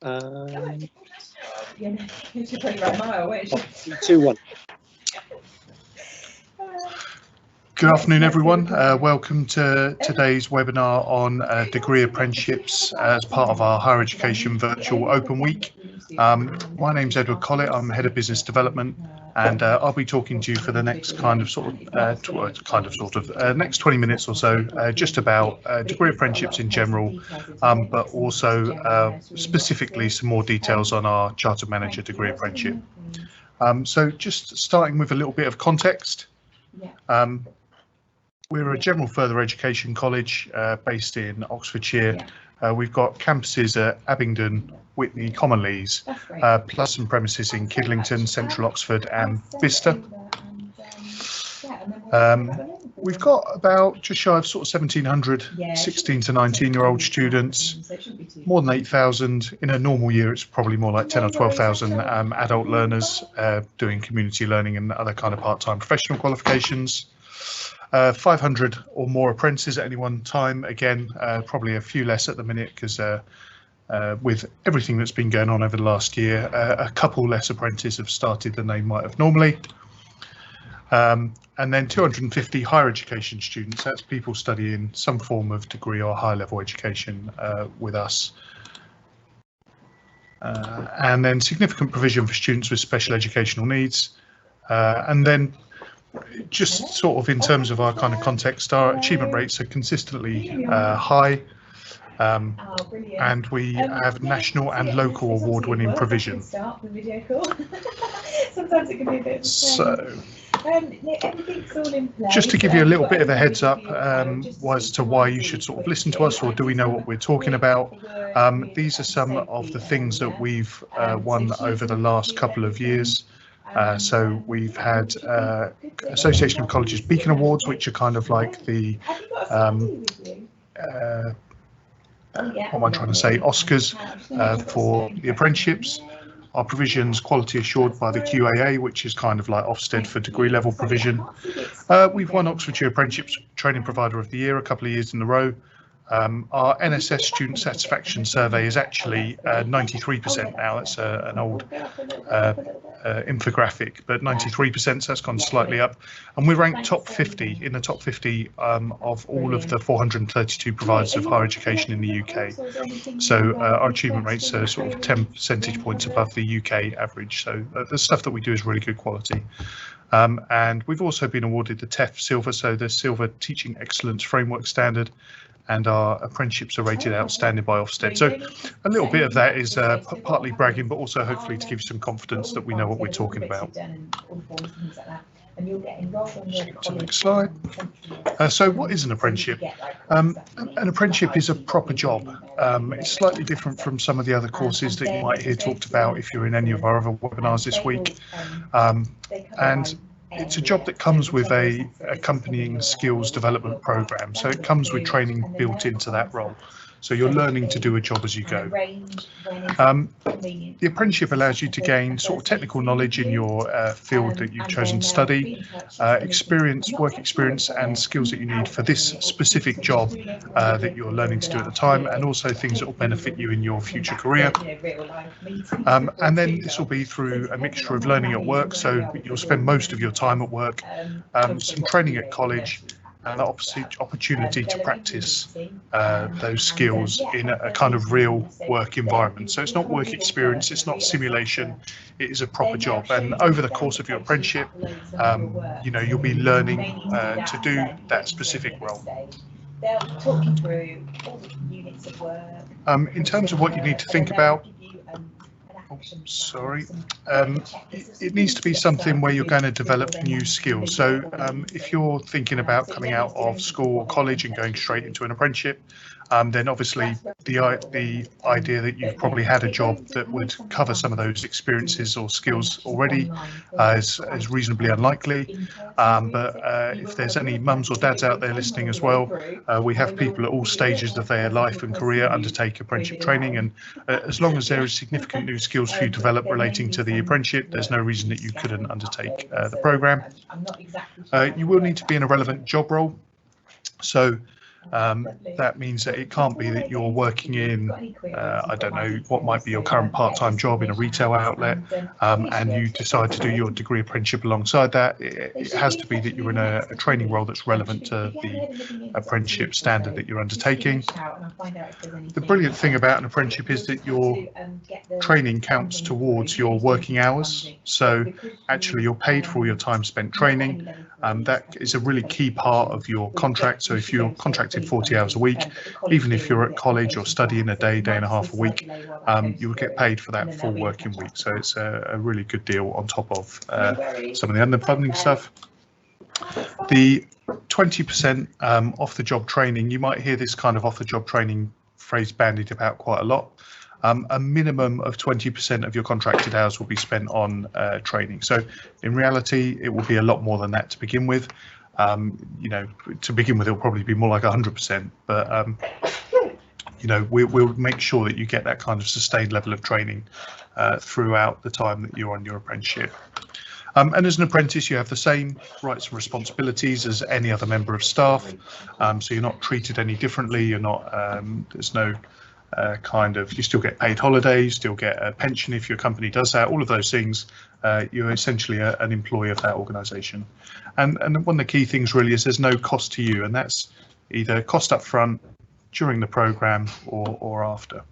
You should probably run a mile, won't you? 2, 1. Good afternoon, everyone. Welcome to today's webinar on degree apprenticeships as part of our Higher Education Virtual Open Week. My name's Edward Collett. I'm Head of Business Development, and I'll be talking to you for the next next 20 minutes or so, just about degree apprenticeships in general, but also specifically some more details on our Chartered Manager degree apprenticeship. So just starting with a little bit of context. We're a general further education college based in Oxfordshire. We've got campuses at Abingdon, Witney, Commonleys, plus some premises in Kidlington, Central Oxford and Bicester. We've got about just shy of sort of 1,700 16 to 19-year-old students, more than 8,000. In a normal year, it's probably more like 10 or 12,000 adult learners doing community learning and other kind of part-time professional qualifications. 500 or more apprentices at any one time. Again, probably a few less at the minute because with everything that's been going on over the last year, a couple less apprentices have started than they might have normally. And then 250 higher education students. That's people studying some form of degree or higher level education with us. And then significant provision for students with special educational needs. And then just sort of in terms of our kind of context, our achievement rates are consistently high, and we have national and local award-winning provision. Sometimes it can be a bit. So, everything's all in place. just to give you a little bit of a heads up as to why you should sort of listen to us, or do we know what we're talking about? These are some of the things that we've won over the last couple of years. So we've had Association of Colleges Beacon Awards, which are kind of like the what am I trying to say, Oscars for the apprenticeships. Our provision's quality assured by the QAA, which is kind of like Ofsted for degree level provision. We've won Oxfordshire Apprenticeships Training Provider of the Year a couple of years in a row. Our NSS Student Satisfaction Survey is actually 93% now. That's an old infographic, but 93%, so that's gone slightly up. And we're ranked top 50 in the top 50 of all of the 432 providers of higher education in the UK. So our achievement rates are sort of 10 percentage points above the UK average. So the stuff that we do is really good quality. And we've also been awarded the TEF Silver, so the Silver Teaching Excellence Framework Standard, and our apprenticeships are rated outstanding by Ofsted. So a little bit of that is partly bragging, but also hopefully to give you some confidence that we know what we're talking about. Skip to the next slide. So what is an apprenticeship? An apprenticeship is a proper job. It's slightly different from some of the other courses that you might hear talked about if you're in any of our other webinars this week. And it's a job that comes with a accompanying skills development program. So it comes with training built into that role. So you're learning to do a job as you go. The apprenticeship allows you to gain sort of technical knowledge in your field that you've chosen to study, work experience and skills that you need for this specific job that you're learning to do at the time, and also things that will benefit you in your future career. And then this will be through a mixture of learning at work, so you'll spend most of your time at work, some training at college, and the opportunity to practice those skills in a kind of real work environment. So it's not work experience, it's not simulation, it is a proper job. And over the course of your apprenticeship, you know, you'll be learning to do that specific role. They'll talk you through all the units of work. In terms of what you need to think about, it needs to be something where you're going to develop new skills. So if you're thinking about coming out of school or college and going straight into an apprenticeship, then obviously the idea that you've probably had a job that would cover some of those experiences or skills already is reasonably unlikely. But if there's any mums or dads out there listening as well, we have people at all stages of their life and career undertake apprenticeship training, and as long as there is significant new skills for you to develop relating to the apprenticeship, there's no reason that you couldn't undertake the programme. You will need to be in a relevant job role. So That means that it can't be that you're working in, I don't know, what might be your current part-time job in a retail outlet, and you decide to do your degree apprenticeship alongside that. It has to be that you're in a training role that's relevant to the apprenticeship standard that you're undertaking. The brilliant thing about an apprenticeship is that your training counts towards your working hours. So actually you're paid for your time spent training. That is a really key part of your contract. So if you're contracted 40 hours a week, even if you're at college or studying a day, day and a half a week, you will get paid for that full working week. So it's a really good deal on top of some of the underfunding stuff. The 20% off-the-job training, you might hear this kind of off-the-job training phrase bandied about quite a lot. A minimum of 20% of your contracted hours will be spent on training. So in reality, it will be a lot more than that to begin with. You know, to begin with, it'll probably be more like 100%. But you know, we'll make sure that you get that kind of sustained level of training throughout the time that you're on your apprenticeship. And as an apprentice, you have the same rights and responsibilities as any other member of staff. So you're not treated any differently. You're not. There's no you still get paid holidays, still get a pension if your company does that. All of those things, you're essentially an employee of that organisation. And one of the key things really is there's no cost to you, and that's either cost up front, during the programme, or after.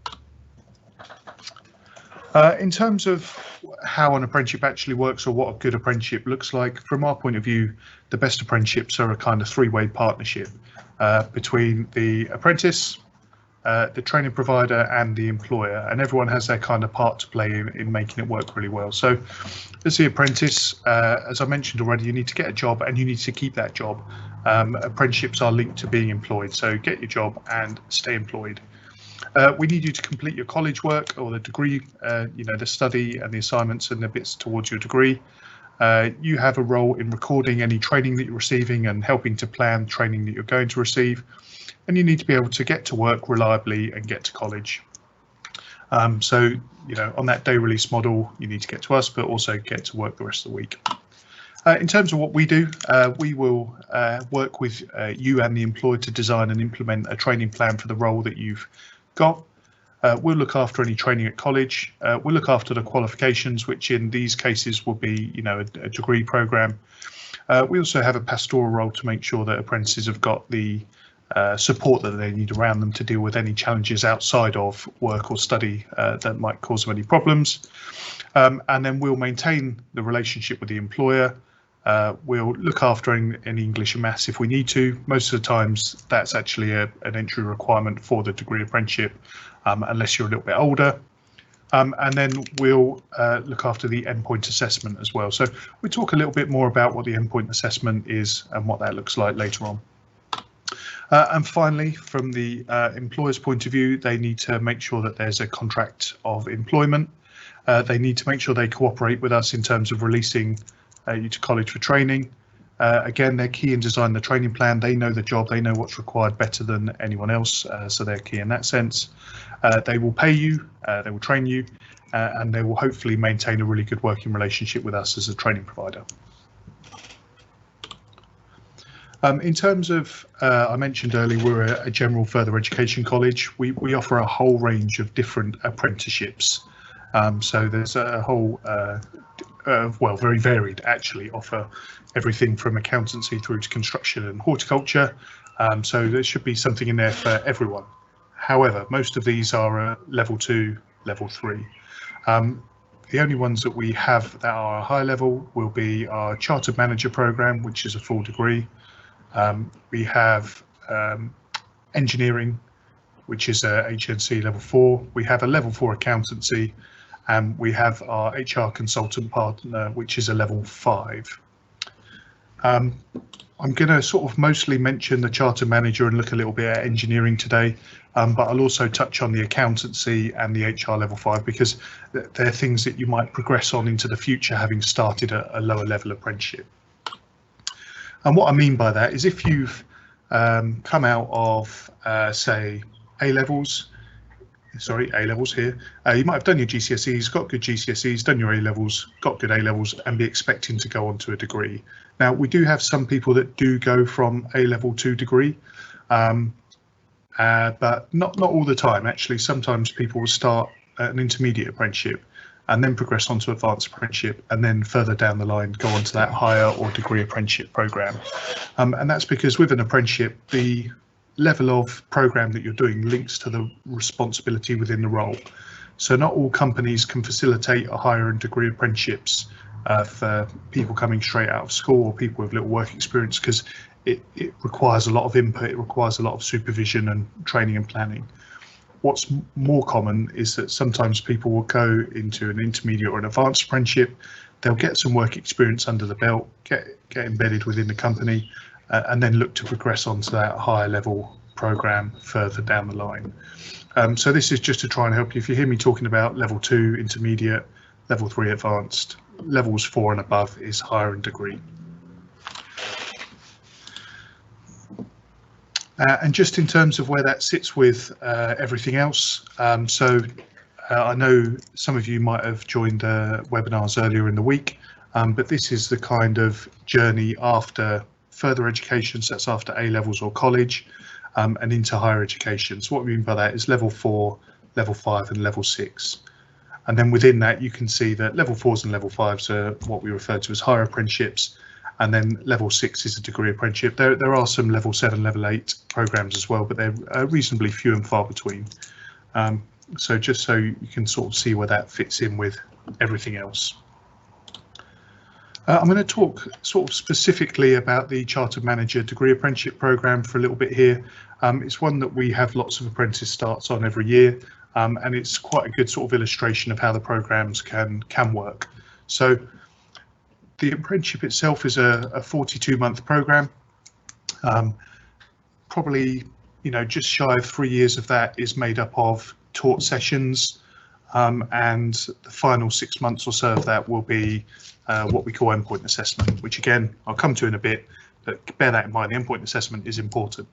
In terms of how an apprenticeship actually works, or what a good apprenticeship looks like, from our point of view, the best apprenticeships are a kind of three-way partnership between the apprentice, the training provider and the employer, and everyone has their kind of part to play in making it work really well. So as the apprentice, as I mentioned already, you need to get a job and you need to keep that job. Apprenticeships are linked to being employed, so get your job and stay employed. We need you to complete your college work or the degree, you know, the study and the assignments and the bits towards your degree. You have a role in recording any training that you're receiving and helping to plan training that you're going to receive. And you need to be able to get to work reliably and get to college. So, you know, on that day release model, you need to get to us, but also get to work the rest of the week. In terms of what we do, we will work with you and the employer to design and implement a training plan for the role that you've got. We'll look after any training at college. We'll look after the qualifications, which in these cases will be, you know, a degree programme. We also have a pastoral role to make sure that apprentices have got the support that they need around them to deal with any challenges outside of work or study that might cause them any problems. And then we'll maintain the relationship with the employer. We'll look after any English and maths if we need to. Most of the times that's actually an entry requirement for the degree apprenticeship, unless you're a little bit older. And then we'll look after the endpoint assessment as well. So we'll talk a little bit more about what the endpoint assessment is and what that looks like later on. And finally, from the employer's point of view, they need to make sure that there's a contract of employment. They need to make sure they cooperate with us in terms of releasing you to college for training. Again, they're key in designing the training plan. They know the job, they know what's required better than anyone else, so they're key in that sense. They will pay you, they will train you, and they will hopefully maintain a really good working relationship with us as a training provider. In terms of, I mentioned earlier, we're a general further education college. We offer a whole range of different apprenticeships. So there's a whole, well, very varied actually, offer everything from accountancy through to construction and horticulture. So there should be something in there for everyone. However, most of these are level 2, level 3. The only ones that we have that are high level will be our Chartered Manager programme, which is a full degree. We have engineering, which is a HNC level 4. We have a level 4 accountancy, and we have our HR consultant partner, which is a level 5. I'm going to sort of mostly mention the Chartered Manager and look a little bit at engineering today, but I'll also touch on the accountancy and the HR level 5 because they're things that you might progress on into the future, having started a lower level apprenticeship. And what I mean by that is if you've come out of, say, A-levels here, you might have done your GCSEs, got good GCSEs, done your A-levels, got good A-levels, and be expecting to go on to a degree. Now, we do have some people that do go from A-level to degree. but not all the time. Actually, sometimes people will start at an intermediate apprenticeship and then progress on to advanced apprenticeship, and then further down the line go on to that higher or degree apprenticeship program. And that's because with an apprenticeship, the level of program that you're doing links to the responsibility within the role. So not all companies can facilitate a higher and degree apprenticeships for people coming straight out of school or people with little work experience, because it requires a lot of input, it requires a lot of supervision and training and planning. What's more common is that sometimes people will go into an intermediate or an advanced apprenticeship, they'll get some work experience under the belt, get embedded within the company, and then look to progress onto that higher level program further down the line. So this is just to try and help you. If you hear me talking about level 2 intermediate, level 3 advanced, levels 4 and above is higher in degree. And just in terms of where that sits with everything else, I know some of you might have joined webinars earlier in the week, but this is the kind of journey after further education, so that's after A levels or college, and into higher education. So what we mean by that is level 4, level 5 and level 6. And then within that you can see that level 4s and level 5s are what we refer to as higher apprenticeships, and then level 6 is a degree apprenticeship. There are some level 7, level 8 programs as well, but they're reasonably few and far between. So just so you can sort of see where that fits in with everything else. I'm going to talk sort of specifically about the Chartered Manager Degree Apprenticeship Programme for a little bit here. It's one that we have lots of apprentice starts on every year, and it's quite a good sort of illustration of how the programmes can work. So the apprenticeship itself is a 42-month programme. Probably, just shy of 3 years of that is made up of taught sessions, and the final 6 months or so of that will be what we call endpoint assessment, which again I'll come to in a bit, but bear that in mind, the endpoint assessment is important.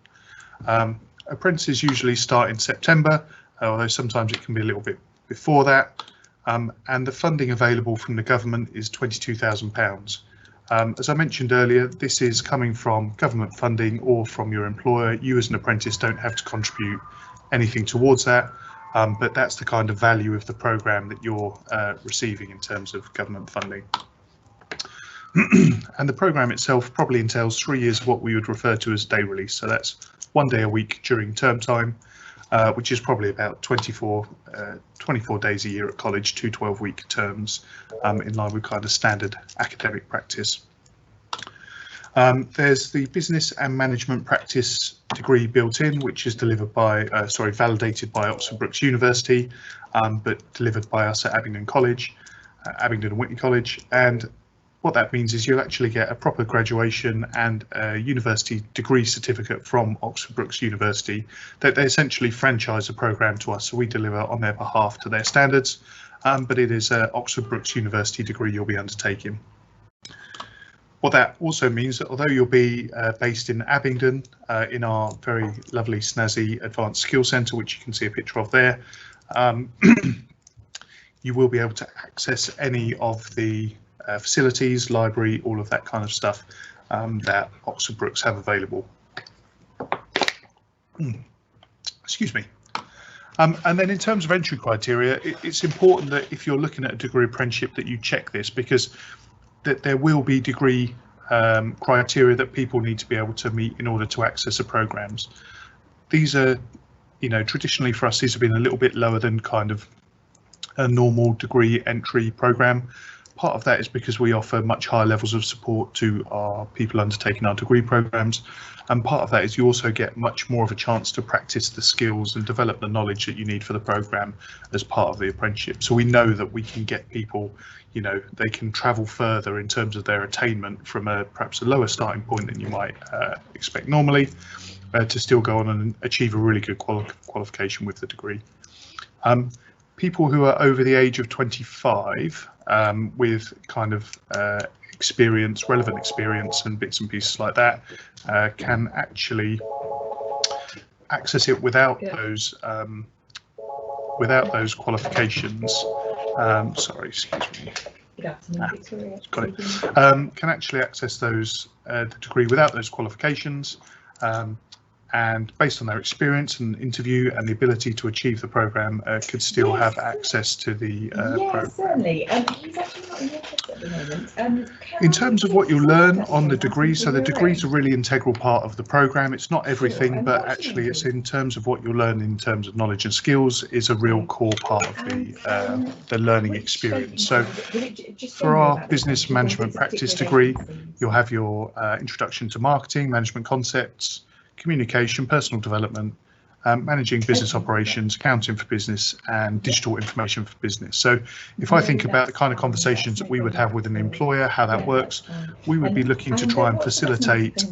Apprentices usually start in September, although sometimes it can be a little bit before that. And the funding available from the government is £22,000. As I mentioned earlier, this is coming from government funding or from your employer. You as an apprentice don't have to contribute anything towards that, but that's the kind of value of the programme that you're receiving in terms of government funding. And the programme itself probably entails 3 years of what we would refer to as day release. So that's 1 day a week during term time, which is probably about 24 days a year at college, 2 12-week terms, in line with kind of standard academic practice. There's the business and management practice degree built in, which is delivered by, validated by Oxford Brookes University, but delivered by us at Abingdon College, Abingdon Witney College. And what that means is you'll actually get a proper graduation and a university degree certificate from Oxford Brookes University. That they essentially franchise a programme to us, so we deliver on their behalf to their standards, but it is an Oxford Brookes University degree you'll be undertaking. What that also means that although you'll be based in Abingdon, in our very lovely snazzy advanced skills centre, which you can see a picture of there, you will be able to access any of the facilities, library, all of that kind of stuff that Oxford Brookes have available. Excuse me. And then in terms of entry criteria, it's important that if you're looking at a degree apprenticeship that you check this, because there will be degree criteria that people need to be able to meet in order to access the programs. These are, traditionally for us, these have been a little bit lower than kind of a normal degree entry program. Part of that is because we offer much higher levels of support to our people undertaking our degree programs, and part of that is you also get much more of a chance to practice the skills and develop the knowledge that you need for the program as part of the apprenticeship. So we know that we can get people, they can travel further in terms of their attainment from perhaps a lower starting point than you might expect normally, to still go on and achieve a really good qualification with the degree. People who are over the age of 25 with kind of relevant experience and bits and pieces like that can actually access it without those qualifications. Sorry, excuse me. Got it. Can actually access those the degree without those qualifications, and based on their experience and interview and the ability to achieve the programme, could still have access to the programme. Certainly. He's actually not in the office at the moment. In terms of what you'll learn on the degree, so the degree is a really integral part of the programme. It's not everything, but actually it's in terms of what you'll learn in terms of knowledge and skills is a real core part of the learning experience. So for our business management practice degree, you'll have your introduction to marketing, management concepts, communication, personal development, managing business operations, accounting for business, and digital information for business. So if I think about the kind of conversations that we would have with an employer, how that works, we would be looking to try and facilitate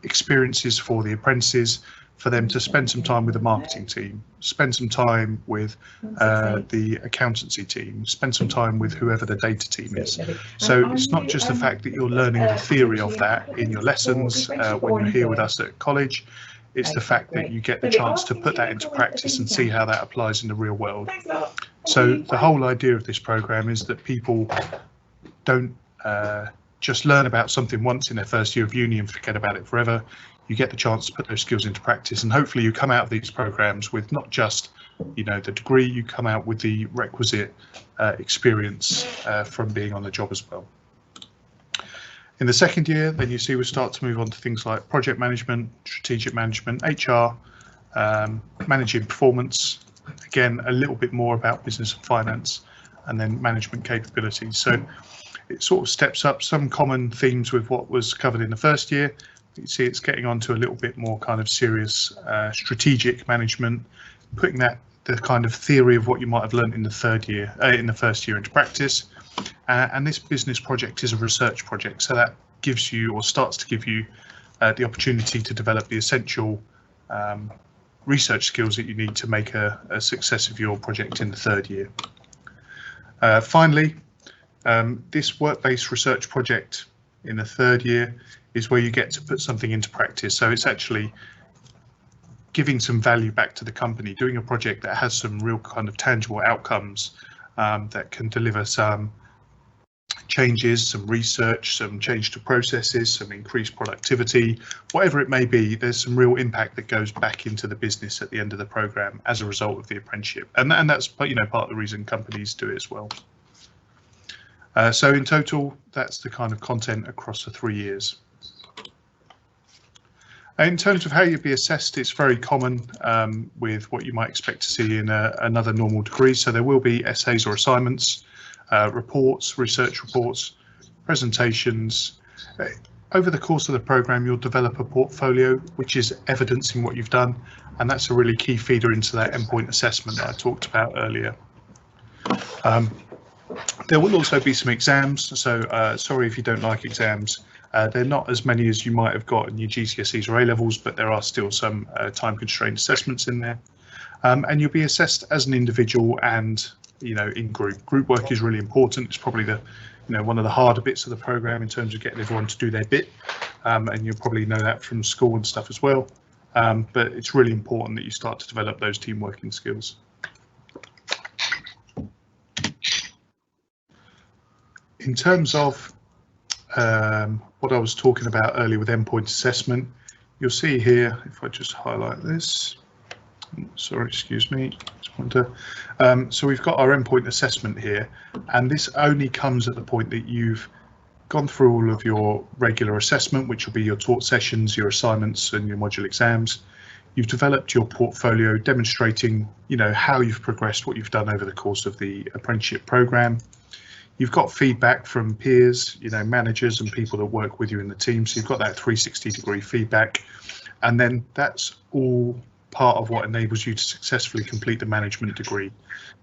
experiences for the apprentices, for them to spend some time with the marketing team, spend some time with the accountancy team, spend some time with whoever the data team is. So it's not just the fact that you're learning the theory of that in your lessons when you're here with us at college, it's the fact that you get the chance to put that into practice and see how that applies in the real world. So the whole idea of this programme is that people don't just learn about something once in their first year of uni and forget about it forever. You get the chance to put those skills into practice, and hopefully you come out of these programs with not just, you know, the degree, you come out with the requisite experience from being on the job as well. In the second year, then you see we start to move on to things like project management, strategic management, HR, managing performance, again, a little bit more about business and finance, and then management capabilities. So it sort of steps up some common themes with what was covered in the first year. You see it's getting on to a little bit more kind of serious strategic management, putting the kind of theory of what you might have learned in the first year into practice. And this business project is a research project, so that gives you, or starts to give you, the opportunity to develop the essential research skills that you need to make a success of your project in the third year. Finally, this work-based research project in the third year is where you get to put something into practice. So it's actually giving some value back to the company, doing a project that has some real kind of tangible outcomes that can deliver some changes, some research, some change to processes, some increased productivity, whatever it may be. There's some real impact that goes back into the business at the end of the programme as a result of the apprenticeship, and that's, you know, part of the reason companies do it as well. So in total, that's the kind of content across the 3 years. In terms of how you'd be assessed, it's very common with what you might expect to see in another normal degree. So there will be essays or assignments, reports, research reports, presentations. Over the course of the programme, you'll develop a portfolio which is evidencing what you've done, and that's a really key feeder into that endpoint assessment that I talked about earlier. There will also be some exams, so sorry if you don't like exams. They're not as many as you might have got in your GCSEs or A-levels, but there are still some time-constrained assessments in there. And you'll be assessed as an individual and, you know, in group. Group work is really important. It's probably the, you know, one of the harder bits of the programme in terms of getting everyone to do their bit. And you'll probably know that from school and stuff as well. But it's really important that you start to develop those team working skills. In terms of what I was talking about earlier with endpoint assessment, you'll see here, if I just highlight this, sorry, excuse me, so we've got our endpoint assessment here, and this only comes at the point that you've gone through all of your regular assessment, which will be your taught sessions, your assignments and your module exams. You've developed your portfolio demonstrating, you know, how you've progressed, what you've done over the course of the apprenticeship programme. You've got feedback from peers, you know, managers and people that work with you in the team. So you've got that 360-degree feedback. And then that's all part of what enables you to successfully complete the management degree.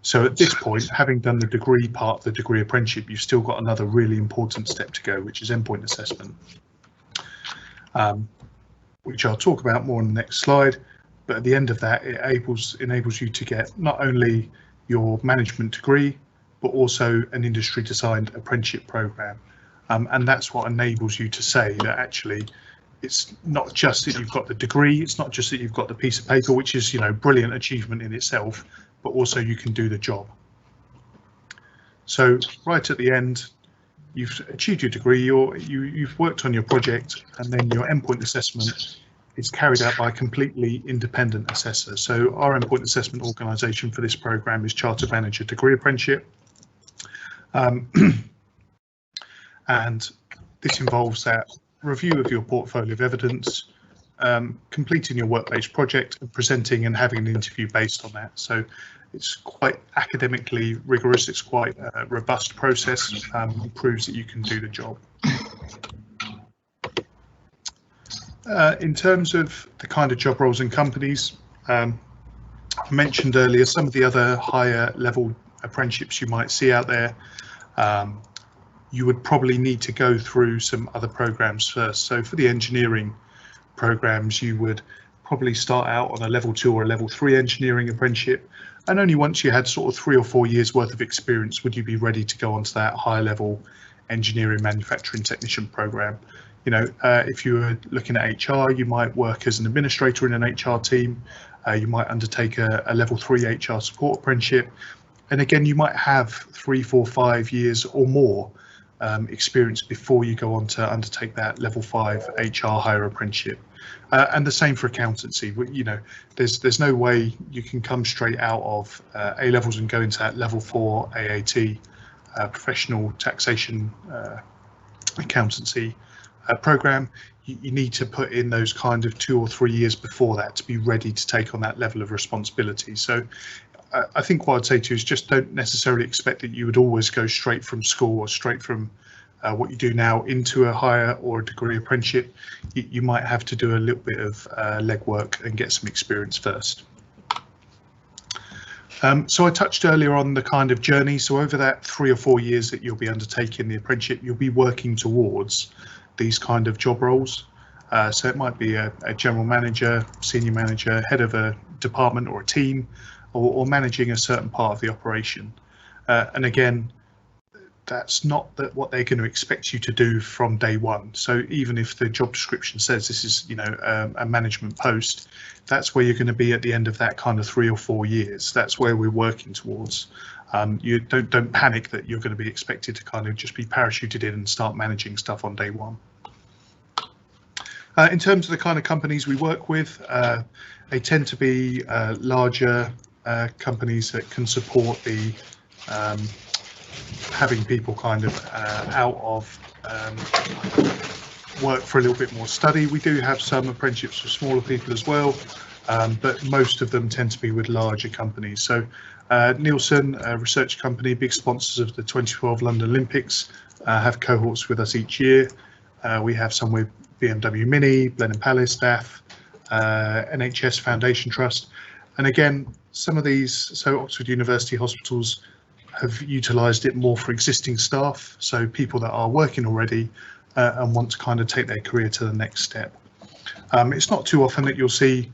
So at this point, having done the degree part of the degree apprenticeship, you've still got another really important step to go, which is endpoint assessment, which I'll talk about more on the next slide. But at the end of that, it enables you to get not only your management degree, but also an industry designed apprenticeship programme. And that's what enables you to say that actually it's not just that you've got the degree, it's not just that you've got the piece of paper, which is, you know, brilliant achievement in itself, but also you can do the job. So right at the end, you've achieved your degree, you've worked on your project, and then your endpoint assessment It's carried out by a completely independent assessor. So our endpoint assessment organisation for this programme is Chartered Manager Degree Apprenticeship. And this involves that review of your portfolio of evidence, completing your work-based project and presenting and having an interview based on that. So it's quite academically rigorous, it's quite a robust process, it proves that you can do the job. In terms of the kind of job roles and companies, I mentioned earlier some of the other higher level apprenticeships you might see out there. You would probably need to go through some other programs first. So for the engineering programs, you would probably start out on a level 2 or a level 3 engineering apprenticeship, and only once you had sort of 3 or 4 years worth of experience would you be ready to go onto that higher level engineering manufacturing technician program. You know, if you were looking at HR, you might work as an administrator in an HR team. You might undertake a level 3 HR support apprenticeship, and again you might have 3, 4, 5 years or more experience before you go on to undertake that level 5 HR higher apprenticeship. And the same for accountancy. You know, there's no way you can come straight out of A levels and go into that level 4 AAT professional taxation accountancy program. You need to put in those kind of 2 or 3 years before that to be ready to take on that level of responsibility. So I think what I'd say to you is just don't necessarily expect that you would always go straight from school or straight from what you do now into a higher or a degree apprenticeship. You might have to do a little bit of legwork and get some experience first. So I touched earlier on the kind of journey. So over that 3 or 4 years that you'll be undertaking the apprenticeship, you'll be working towards these kind of job roles. So it might be a general manager, senior manager, head of a department or a team, or managing a certain part of the operation. And again, that's not what they're going to expect you to do from day one. So even if the job description says this is, you know, a management post, that's where you're going to be at the end of that kind of 3 or 4 years. That's where we're working towards. You don't panic that you're going to be expected to kind of just be parachuted in and start managing stuff on day one. In terms of the kind of companies we work with, they tend to be larger companies that can support the having people kind of out of work for a little bit more study. We do have some apprenticeships for smaller people as well, but most of them tend to be with larger companies. So Nielsen, a research company, big sponsors of the 2012 London Olympics, have cohorts with us each year. We have some with BMW Mini, Blenheim Palace, DAF, NHS Foundation Trust. And again, some of these, so Oxford University hospitals have utilised it more for existing staff, so people that are working already and want to kind of take their career to the next step. It's not too often that you'll see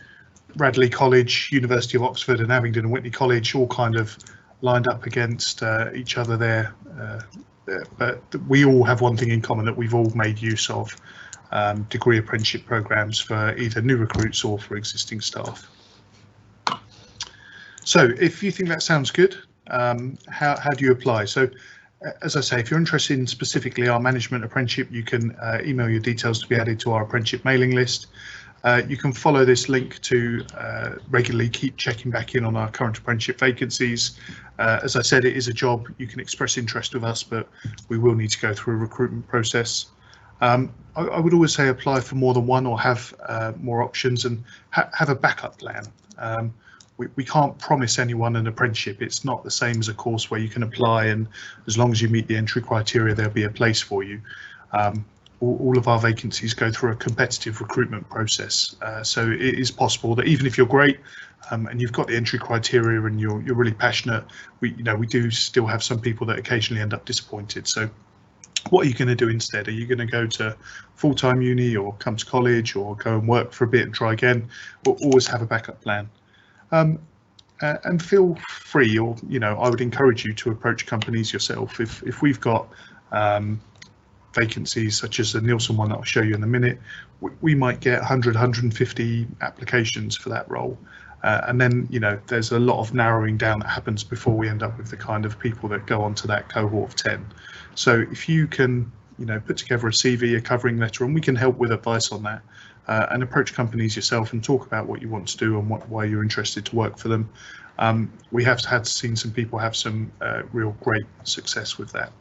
Radley College, University of Oxford and Abingdon Witney College all kind of lined up against each other there, but we all have one thing in common, that we've all made use of degree apprenticeship programs for either new recruits or for existing staff. So if you think that sounds good, how do you apply? So as I say, if you're interested in specifically our management apprenticeship, you can email your details to be added to our apprenticeship mailing list. You can follow this link to regularly keep checking back in on our current apprenticeship vacancies. As I said, it is a job. You can express interest with us, but we will need to go through a recruitment process. I would always say apply for more than one, or have more options, and have a backup plan. We can't promise anyone an apprenticeship. It's not the same as a course where you can apply and as long as you meet the entry criteria, there'll be a place for you. All of our vacancies go through a competitive recruitment process. So it is possible that even if you're great and you've got the entry criteria and you're really passionate, we do still have some people that occasionally end up disappointed. So what are you going to do instead? Are you going to go to full-time uni, or come to college, or go and work for a bit and try again? We'll always have a backup plan. And feel free, or I would encourage you to approach companies yourself. If we've got vacancies such as the Nielsen one that I'll show you in a minute, we might get 100, 150 applications for that role. And then, there's a lot of narrowing down that happens before we end up with the kind of people that go on to that cohort of 10. So if you can, put together a CV, a covering letter, and we can help with advice on that, and approach companies yourself and talk about what you want to do and why you're interested to work for them. We have seen some people have some real great success with that.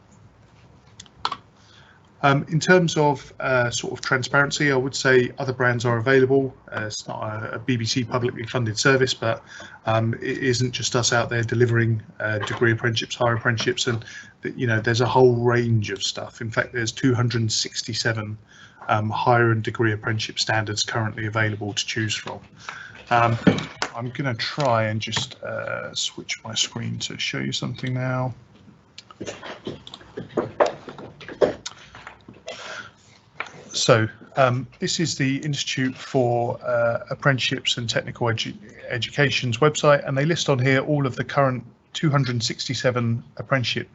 In terms of sort of transparency, I would say other brands are available. It's not a BBC publicly funded service, but it isn't just us out there delivering degree apprenticeships, higher apprenticeships, and you know, there's a whole range of stuff. In fact, there's 267 higher and degree apprenticeship standards currently available to choose from. I'm going to try and just switch my screen to show you something now. So this is the Institute for Apprenticeships and Technical Education's website, and they list on here all of the current 267 apprenticeship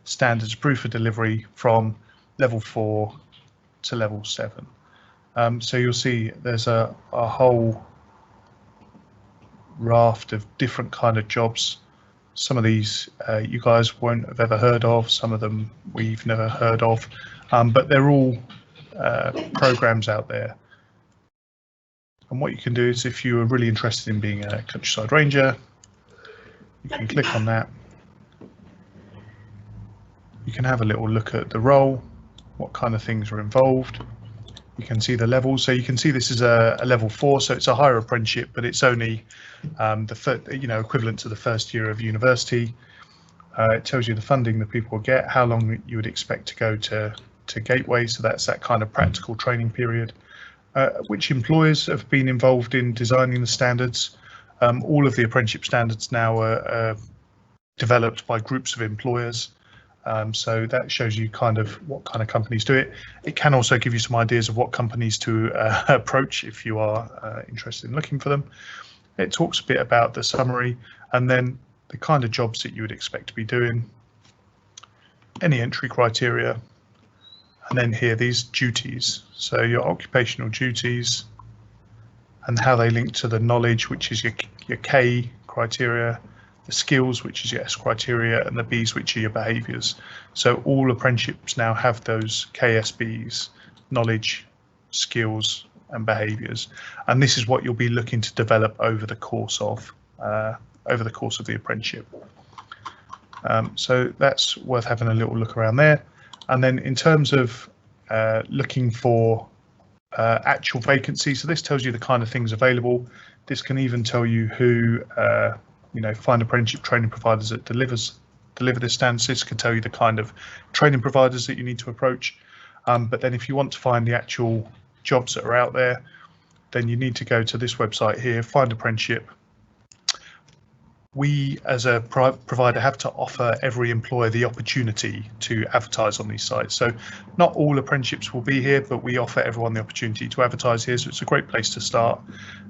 standards approved for delivery from level 4 to level 7. So you'll see there's a whole raft of different kind of jobs. Some of these you guys won't have ever heard of, some of them we've never heard of, but they're all programs out there. And what you can do is, if you are really interested in being a countryside ranger, you can click on that. You can have a little look at the role, what kind of things are involved. You can see the levels, so you can see this is a level 4, so it's a higher apprenticeship, but it's only equivalent to the first year of university. It tells you the funding that people will get, how long you would expect to go to Gateway, so that's that kind of practical training period, which employers have been involved in designing the standards. All of the apprenticeship standards now are developed by groups of employers, so that shows you kind of what kind of companies do it. It can also give you some ideas of what companies to approach if you are interested in looking for them. It talks a bit about the summary and then the kind of jobs that you would expect to be doing, any entry criteria, and then here these duties, so your occupational duties and how they link to the knowledge, which is your K criteria, the skills, which is your S criteria, and the Bs, which are your behaviours. So all apprenticeships now have those KSBs, knowledge, skills and behaviours, and this is what you'll be looking to develop over the course of the apprenticeship. So that's worth having a little look around there. And then in terms of looking for actual vacancies, so this tells you the kind of things available. This can even tell you who find apprenticeship training providers that deliver this standards. This can tell you the kind of training providers that you need to approach. But then if you want to find the actual jobs that are out there, then you need to go to this website here, Find Apprenticeship. We as a provider have to offer every employer the opportunity to advertise on these sites. So not all apprenticeships will be here, but we offer everyone the opportunity to advertise here. So it's a great place to start.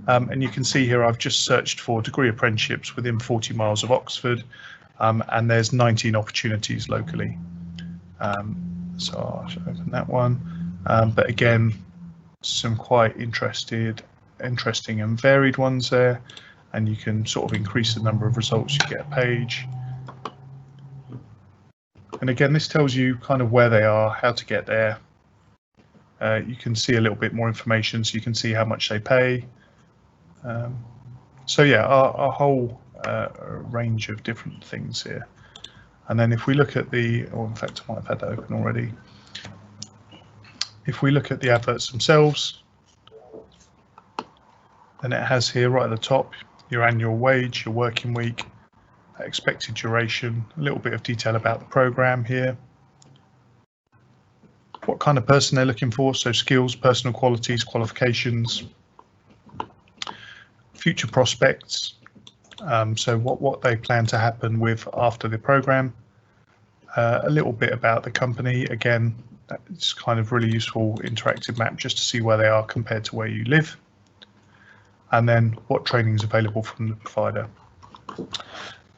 And you can see here I've just searched for degree apprenticeships within 40 miles of Oxford, and there's 19 opportunities locally. So I'll open that one. But again, some quite interesting and varied ones there. And you can sort of increase the number of results you get a page. And again, this tells you kind of where they are, how to get there. You can see a little bit more information, so you can see how much they pay. So yeah, our whole range of different things here. And then if we look at in fact, I might have had that open already. If we look at the adverts themselves, then it has here right at the top your annual wage, your working week, expected duration, a little bit of detail about the program here, what kind of person they're looking for, so skills, personal qualities, qualifications, future prospects, so what they plan to happen with after the program, a little bit about the company. Again, it's kind of really useful interactive map just to see where they are compared to where you live. And then what training is available from the provider.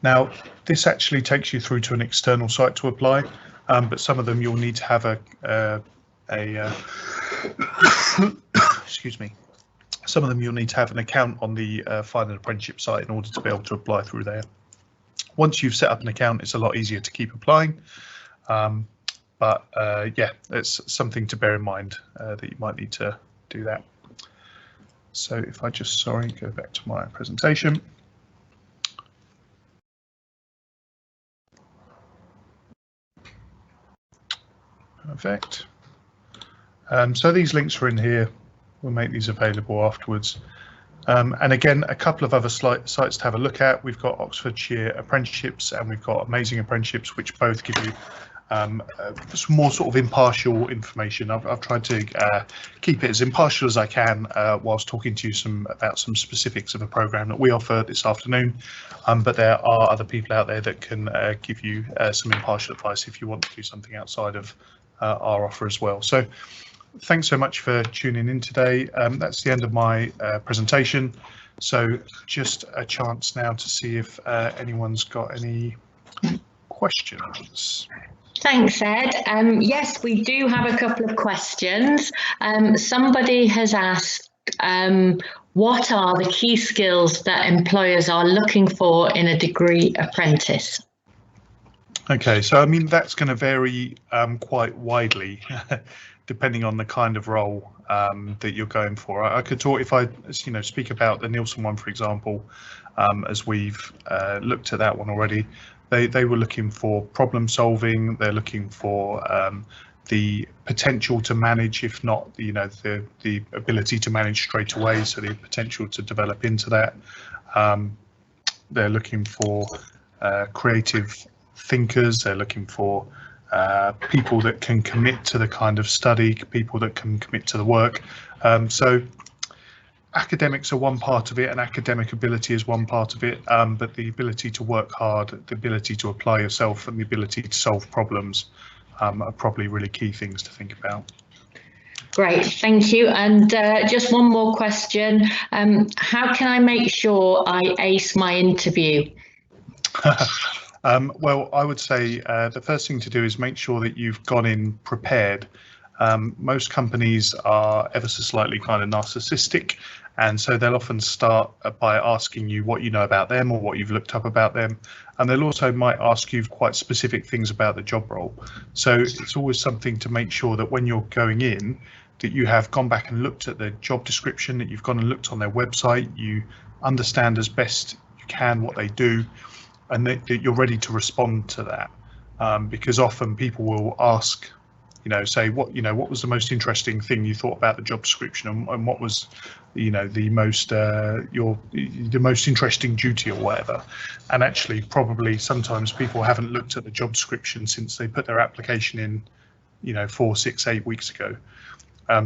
Now, this actually takes you through to an external site to apply, but some of them you'll need to have excuse me. Some of them you'll need to have an account on the Find an Apprenticeship site in order to be able to apply through there. Once you've set up an account, it's a lot easier to keep applying. Yeah, it's something to bear in mind that you might need to do that. So if I just, go back to my presentation. Perfect. So these links are in here. We'll make these available afterwards. And again, a couple of other sites to have a look at. We've got Oxfordshire Apprenticeships and we've got Amazing Apprenticeships, which both give you some more sort of impartial information. I've tried to keep it as impartial as I can whilst talking to you about some specifics of a programme that we offer this afternoon. But there are other people out there that can give you some impartial advice if you want to do something outside of our offer as well. So thanks so much for tuning in today. That's the end of my presentation. So just a chance now to see if anyone's got any questions. Thanks, Ed. Yes, we do have a couple of questions. Somebody has asked, what are the key skills that employers are looking for in a degree apprentice? Okay, so I mean, that's going to vary quite widely depending on the kind of role that you're going for. I could talk, if I speak about the Nielsen one, for example, as we've looked at that one already. They were looking for problem solving. They're looking for the potential to manage, if not, the ability to manage straight away. So the potential to develop into that. They're looking for creative thinkers. They're looking for people that can commit to the kind of study, people that can commit to the work. So academics are one part of it, and academic ability is one part of it, but the ability to work hard, the ability to apply yourself, and the ability to solve problems are probably really key things to think about. Great, thank you. And just one more question. How can I make sure I ace my interview? Well, I would say the first thing to do is make sure that you've gone in prepared. Most companies are ever so slightly kind of narcissistic, and so they'll often start by asking you what you know about them or what you've looked up about them, and they'll also might ask you quite specific things about the job role. So it's always something to make sure that when you're going in, that you have gone back and looked at the job description, that you've gone and looked on their website, you understand as best you can what they do, and that you're ready to respond to that, because often people will ask, say what was the most interesting thing you thought about the job description, and what was the most interesting duty or whatever. And actually probably sometimes people haven't looked at the job description since they put their application in 4, 6, 8 weeks ago.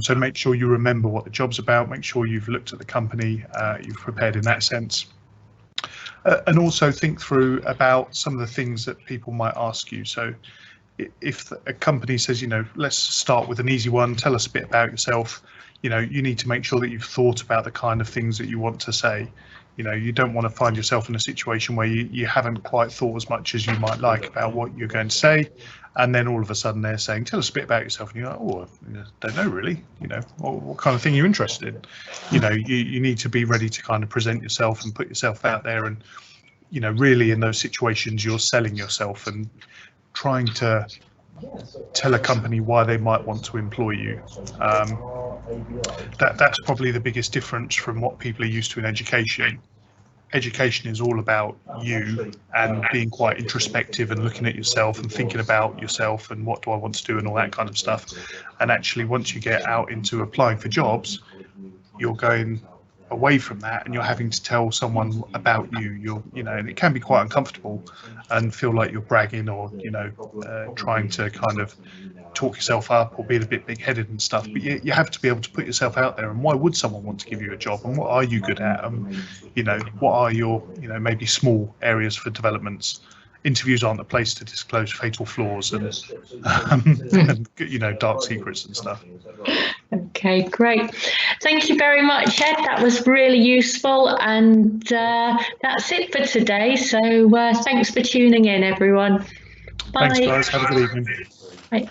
So make sure you remember what the job's about, make sure you've looked at the company, you've prepared in that sense. And also think through about some of the things that people might ask you. So if a company says, let's start with an easy one, tell us a bit about yourself, you need to make sure that you've thought about the kind of things that you want to say. You don't want to find yourself in a situation where you haven't quite thought as much as you might like about what you're going to say, and then all of a sudden they're saying, tell us a bit about yourself, and you're like, oh, I don't know really, what kind of thing you're interested in. You need to be ready to kind of present yourself and put yourself out there, and really in those situations you're selling yourself and trying to tell a company why they might want to employ you. That's probably the biggest difference from what people are used to in education. Education is all about you and being quite introspective and looking at yourself and thinking about yourself and what do I want to do and all that kind of stuff. And actually, once you get out into applying for jobs, you're going away from that and you're having to tell someone about you. And it can be quite uncomfortable and feel like you're bragging or trying to kind of talk yourself up or being a bit big-headed and stuff, but you have to be able to put yourself out there. And why would someone want to give you a job, and what are you good at, what are your maybe small areas for developments. Interviews aren't the place to disclose fatal flaws and dark secrets and stuff. Okay, great. Thank you very much, Ed. That was really useful, and that's it for today. So thanks for tuning in, everyone. Bye. Thanks, guys. Have a good evening. Bye.